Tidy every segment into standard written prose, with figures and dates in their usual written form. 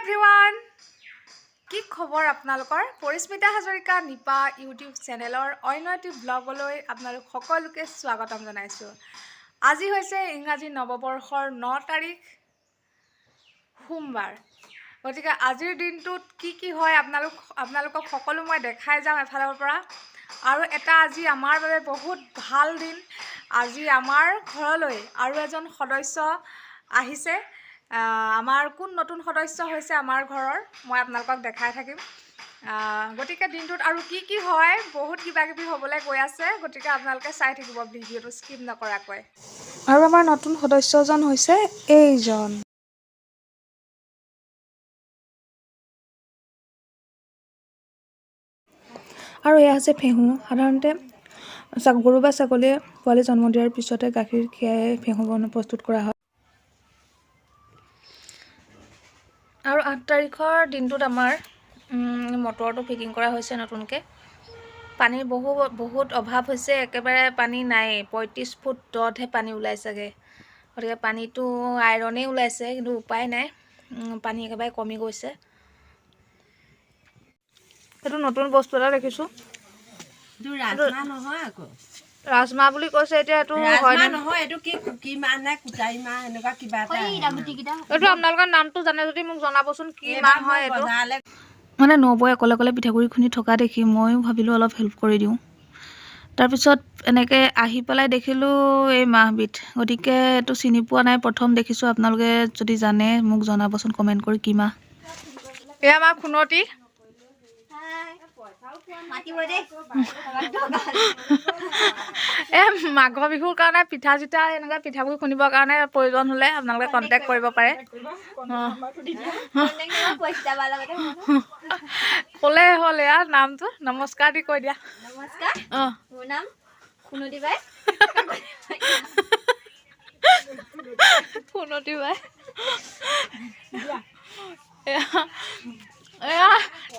Everyone কি খবৰ আপোনালোকৰ পৰিস্মিতা হাজৰিকা নিপা ইউটিউব চেনেলৰ অন্য এটি ব্লগলৈ আপোনালোক সকলোকে স্বাগতম জনাইছো। আজি হৈছে ইংৰাজী নৱবৰ্ষৰ 9 তাৰিখ সোমবাৰ। গতিকে আজিৰ দিনটোত কি হয় আপোনালোকক সকলো মই দেখাই যাম এফালৰ পৰা। আৰু এটা আজি আমাৰ বাবে বহুত ভাল দিন। আজি আমাৰ ঘৰলৈ আৰু এজন সদস্য আহিছে। আমাৰ কোন নতুন সদস্য হৈছে আমাৰ ঘৰৰ মই আপোনালোকক দেখাই থাকিম। গতিকে দিনটোত আৰু কি হয় বহুত কিবাকিবি হ'বলৈ গৈ আছে। গতিকে আপোনালোকে চাই থাকিব ভিডিঅ'টো স্কিপ নকৰাকৈ। আৰু আমাৰ নতুন সদস্যজন হৈছে এইজন। আৰু এয়া হৈছে ফেহু। সাধাৰণতে গৰু বা ছাগলীয়ে পোৱালি জন্ম দিয়াৰ পিছতে গাখীৰ খীৰাই ফেহু প্ৰস্তুত কৰা হয়। আৰু 8 তাৰিখৰ দিনটোত আমাৰ মটৰটো ফিটিং কৰা হৈছে নতুনকৈ। পানীৰ বহুত অভাৱ হৈছে, একেবাৰে পানী নাই। 35 ফুট দতহে পানী ওলাইছেগৈ। গতিকে পানীটো আইৰণেই ওলাইছে, কিন্তু উপায় নাই, পানী একেবাৰে কমি গৈছে। এইটো নতুন বস্তু এটা দেখিছোঁ। ৰাজমাহ বুলি কৈছে। এতিয়া এইটো এইটো আপোনালোকৰ নামটো জানে যদি মোক জনাবচোন, কি মাহ হয় এইটো। মানে নবৌয়ে অকলে পিঠাগুড়ি খুন্দি থকা দেখি ময়ো ভাবিলোঁ অলপ হেল্প কৰি দিওঁ। তাৰপিছত এনেকৈ আহি পেলাই দেখিলোঁ এই মাহবিধ। গতিকে এইটো চিনি পোৱা নাই, প্ৰথম দেখিছোঁ। আপোনালোকে যদি জানে মোক জনাবচোন কমেণ্ট কৰি কি মাহ। এয়া আমাৰ খুনতি। মাঘৰ বিহুৰ কাৰণে পিঠা চিঠা এনেকুৱা পিঠাগুড়ি খুন্দিবৰ কাৰণে প্ৰয়োজন হ'লে আপোনালোকে কণ্টেক্ট কৰিব পাৰে। ক'লে হ'ল এয়া নামটো। নমস্কাৰ দি কৈ দিয়া। নমস্কাৰ, মোৰ নাম খুনতি বাই। খুনতি বাই।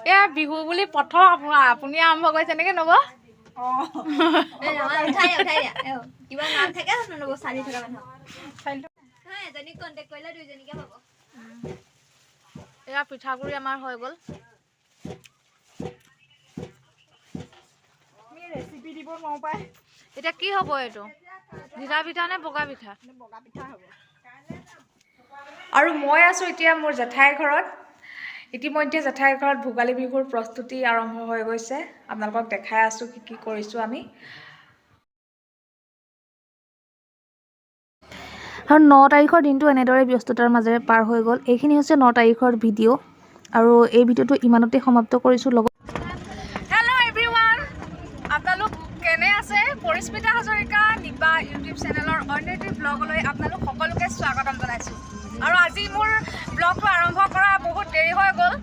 এয়া বিহু বুলি প্ৰথম আপুনি আৰম্ভ কৰিছে নেকি নব? কিবা নাম থাকে নব চালি থকা মানুহ। এজনীক কণ্টেক্ট কৰিলে দুইজনীকে পাব। এয়া পিঠাগুড়ি আমাৰ হৈ গ'ল। ৰেচিপি দিব নোৱাৰো পাই। এতিয়া কি হ'ব এইটো? ভিজা পিঠা নে বগা পিঠা? বগা পিঠা হ'ব। আৰু মই আছোঁ এতিয়া মোৰ জেঠাইৰ ঘৰত। ইতিমধ্যে জেঠাইৰ ঘৰত ভোগালী বিহুৰ প্ৰস্তুতি আৰম্ভ হৈ গৈছে। আপোনালোকক দেখাই আছোঁ কি কৰিছোঁ আমি। আৰু 9 তাৰিখৰ দিনটো এনেদৰে ব্যস্ততাৰ মাজেৰে পাৰ হৈ গ'ল। এইখিনি হৈছে 9 তাৰিখৰ ভিডিঅ'। আৰু এই ভিডিঅ'টো ইমানতে সমাপ্ত কৰিছোঁ। হেল্ল' এভৰিৱান, আপোনালোক কেনে আছে? পৰিস্মিতা হাজৰিকা নিপা ইউটিউব চেনেলৰ অন্য এটি ব্লগলৈ আপোনালোক সকলোকে স্বাগতম জনাইছোঁ। আৰু আজি মোৰ ব্লগটো আৰম্ভ কৰা বহুত দেৰি হৈ গ'ল।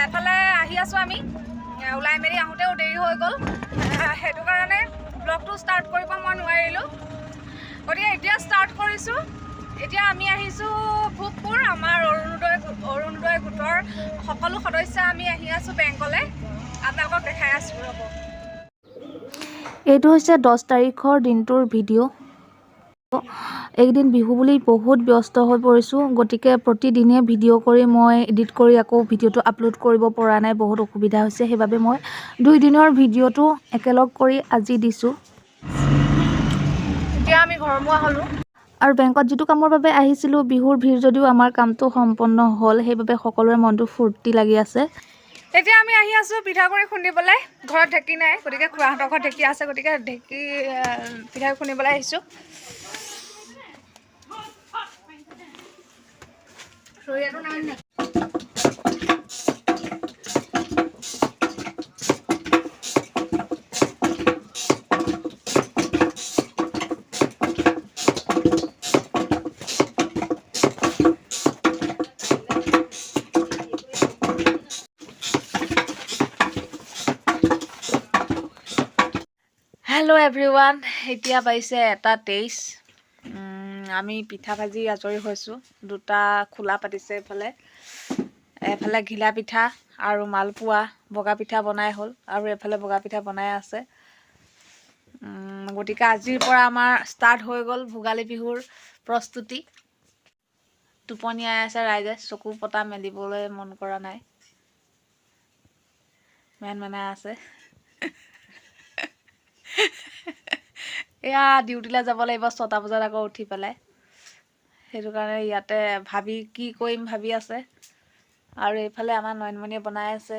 এফালে আহি আছোঁ আমি, ওলাই মেলি আহোঁতেও দেৰি হৈ গ'ল। সেইটো কাৰণে ব্লগটো ষ্টাৰ্ট কৰিব মই নোৱাৰিলোঁ। গতিকে এতিয়া ষ্টাৰ্ট কৰিছোঁ। এতিয়া আমি আহিছোঁ ভোগপুৰ। আমাৰ অৰুণোদয় গোটৰ সকলো সদস্য আমি আহি আছোঁ বেংকলৈ। আপোনালোকক দেখাই আছোঁ ৰ'ব। এইটো হৈছে 10 তাৰিখৰ দিনটোৰ ভিডিঅ'। এইকেইদিন বিহু বুলি বহুত ব্যস্ত হৈ পৰিছোঁ। গতিকে প্ৰতিদিনে ভিডিঅ' কৰি মই এডিট কৰি আকৌ ভিডিঅ'টো আপলোড কৰিব পৰা নাই, বহুত অসুবিধা হৈছে। সেইবাবে মই 2 দিনৰ ভিডিঅ'টো একেলগ কৰি আজি দিছোঁ। এতিয়া আমি ঘৰমুৱা হ'লোঁ। আৰু বেংকত যিটো কামৰ বাবে আহিছিলোঁ, বিহুৰ ভিৰ যদিও আমাৰ কামটো সম্পন্ন হ'ল, সেইবাবে সকলোৰে মনটো ফূৰ্তি লাগি আছে। এতিয়া আমি আহি আছোঁ পিঠাগুড়ি খুন্দিবলৈ। ঘৰত ঢেঁকী নাই, গতিকে খুৰাহঁতৰ ঘৰত ঢেঁকী আছে। গতিকে পিঠাগুড়ি খুন্দিবলৈ আহিছোঁ। হেল্ল' এভৰিৱান, এতিয়া পাইছে 1:23। আমি পিঠা ভাজি আজৰি হৈছোঁ। 2টা খোলা পাতিছে এফালে ঘিলা পিঠা আৰু মালপোৱা। বগা পিঠা বনাই হ'ল আৰু এফালে বগা পিঠা বনাই আছে। গতিকে আজিৰ পৰা আমাৰ ষ্টাৰ্ট হৈ গ'ল ভোগালী বিহুৰ প্ৰস্তুতি। টোপনিয়াই আছে ৰাইজে, চকু পতা মেলিবলৈ মন কৰা নাই, মেনাই আছে। এয়া ডিউটিলৈ যাব লাগিব 6টা বজাত আকৌ উঠি পেলাই, সেইটো কাৰণে ইয়াতে কি কৰিম ভাবি আছে। আৰু এইফালে আমাৰ নয়নমণিয়ে বনাই আছে।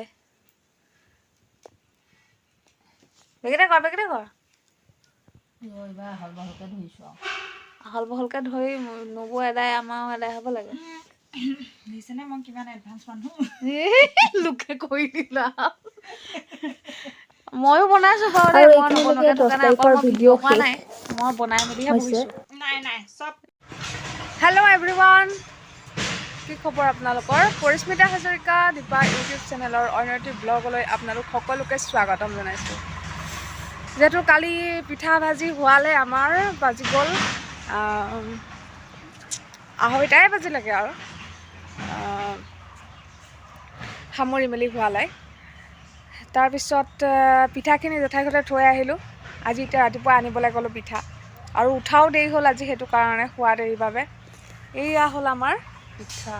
বেগেতে কৰ এইবাৰ আহল বহলকৈ ধৰি নবৌ এদাই আমাৰো এদাই হ'ব লাগে। দিছেনে মই কিমান এডভান্স মানুহ লোকে কৰি দিলা। ময়ো বনাইছো বাৰু দেই, মই নবনোৱাকৈ থকা নাই, অকল মই ভিডিঅ' কৰা নাই, মই বনাই মেলিহে বহিছোঁ। নাই চব। হেল্ল' এভৰিৱান, কি খবৰ আপোনালোকৰ? পৰিস্মিতা হাজৰিকা দীপা ইউটিউব চেনেলৰ অন্য এটি ব্লগলৈ আপোনালোক সকলোকে স্বাগতম জনাইছোঁ। যিহেতু কালি পিঠা ভাজি হোৱালে আমাৰ বাজি গ'ল 2:30টাই বাজিলেগৈ আৰু সামৰি মেলি হোৱালে। তাৰপিছত পিঠাখিনি জেঠাই ঘৰতে থৈ আহিলোঁ। আজি এতিয়া ৰাতিপুৱা আনিবলৈ গ'লোঁ পিঠা, আৰু উঠাও দেৰি হ'ল আজি, সেইটো কাৰণে খোৱা দেৰিৰ বাবে। এয়া হ'ল আমাৰ পিঠা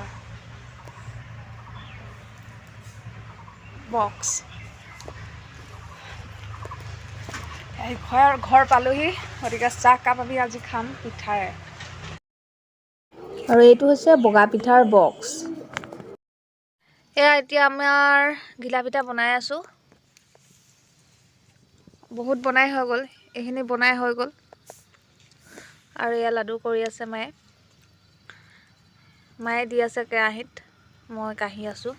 বক্স। ঘৰ পালোহি, গতিকে চাহকাপ আমি আজি খাম পিঠাৰে। আৰু এইটো হৈছে বগা পিঠাৰ বক্স। এয়া এতিয়া আমাৰ ঘিলা পিঠা বনাই আছোঁ। বহুত বনাই হৈ গ'ল, এইখিনি বনাই হৈ গ'ল। আৰু এয়া লাডু কৰি আছে মায়ে দি আছে কেৰাহীত, মই কাঢ়ি আছোঁ।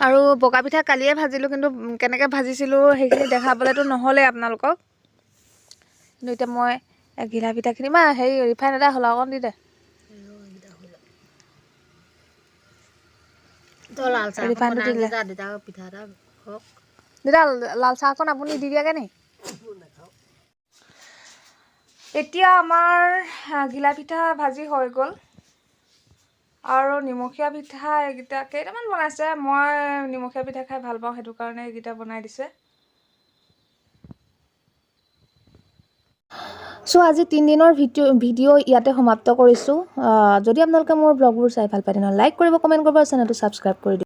আৰু বগা পিঠা কালিয়ে ভাজিলোঁ, কিন্তু কেনেকৈ ভাজিছিলোঁ সেইখিনি দেখাবলৈতো নহ'লেই আপোনালোকক। কিন্তু এতিয়া মই ঘিলা পিঠাখিনি ৰিফাইন এটা হ'ল, অকণ দি দে। ৰিফাইনটো দিলে দাদা, লাল চাহকণ আপুনি দি দিয়াগে নি? এতিয়া আমাৰ ঘিলা পিঠা ভাজি হৈ গ'ল, আৰু নিমখীয়া পিঠা এইকেইটা কেইটামান বনাইছে। মই নিমখীয়া পিঠা খাই ভাল পাওঁ, সেইটো কাৰণে এইকেইটা বনাই দিছে। চ' আজি 3 দিনৰ ভিডিঅ' ইয়াতে সমাপ্ত কৰিছোঁ। যদি আপোনালোকে মোৰ ব্লগবোৰ চাই ভাল পায় তেনেহ'লে লাইক কৰিব, কমেণ্ট কৰিব, আৰু চেনেলটো ছাবস্ক্ৰাইব কৰি দিব।